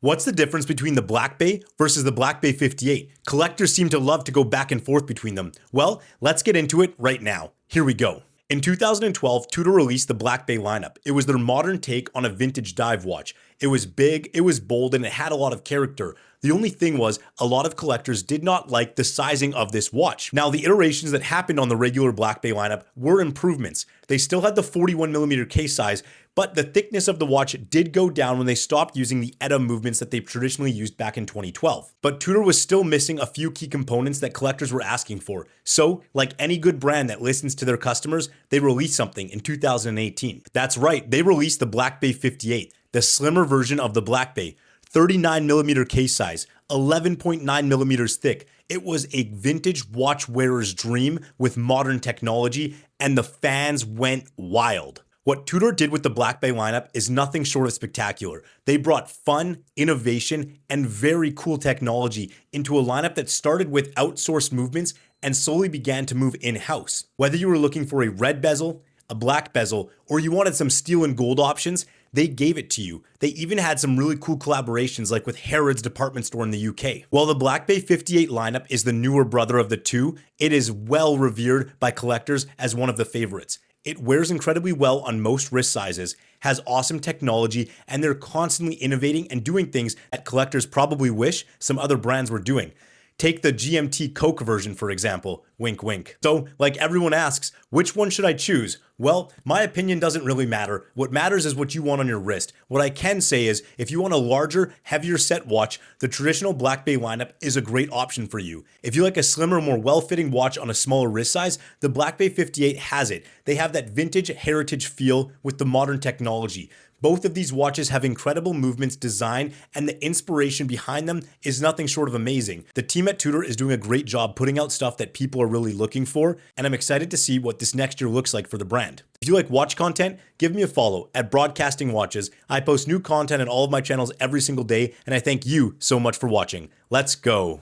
What's the difference between the Black Bay versus the Black Bay 58? Collectors seem to love to go back and forth between them. Well, let's get into it right now. Here we go. In 2012, Tudor released the Black Bay lineup. It was their modern take on a vintage dive watch. It was big, it was bold, and it had a lot of character. The only thing was, a lot of collectors did not like the sizing of this watch. Now, the iterations that happened on the regular Black Bay lineup were improvements. They still had the 41mm case size, but the thickness of the watch did go down when they stopped using the ETA movements that they've traditionally used back in 2012. But Tudor was still missing a few key components that collectors were asking for. So, like any good brand that listens to their customers, they released something in 2018. That's right, they released the Black Bay 58, the slimmer version of the Black Bay. 39mm case size, 11.9mm thick. It was a vintage watch wearer's dream with modern technology, and the fans went wild. What Tudor did with the Black Bay lineup is nothing short of spectacular. They brought fun, innovation, and very cool technology into a lineup that started with outsourced movements and slowly began to move in-house. Whether you were looking for a red bezel, a black bezel, or you wanted some steel and gold options, they gave it to you. They even had some really cool collaborations like with Harrods department store in the UK. While the Black Bay 58 lineup is the newer brother of the two, it is well revered by collectors as one of the favorites. It wears incredibly well on most wrist sizes, has awesome technology, and they're constantly innovating and doing things that collectors probably wish some other brands were doing. Take the GMT Coke version, for example. Wink, wink. So, like everyone asks, which one should I choose? Well, my opinion doesn't really matter. What matters is what you want on your wrist. What I can say is, if you want a larger, heavier set watch, the traditional Black Bay lineup is a great option for you. If you like a slimmer, more well-fitting watch on a smaller wrist size, the Black Bay 58 has it. They have that vintage heritage feel with the modern technology. Both of these watches have incredible movements, design, and the inspiration behind them is nothing short of amazing. The team at Tudor is doing a great job putting out stuff that people are really looking for, and I'm excited to see what this next year looks like for the brand. If you like watch content, give me a follow at Broadcasting Watches. I post new content on all of my channels every single day, and I thank you so much for watching. Let's go.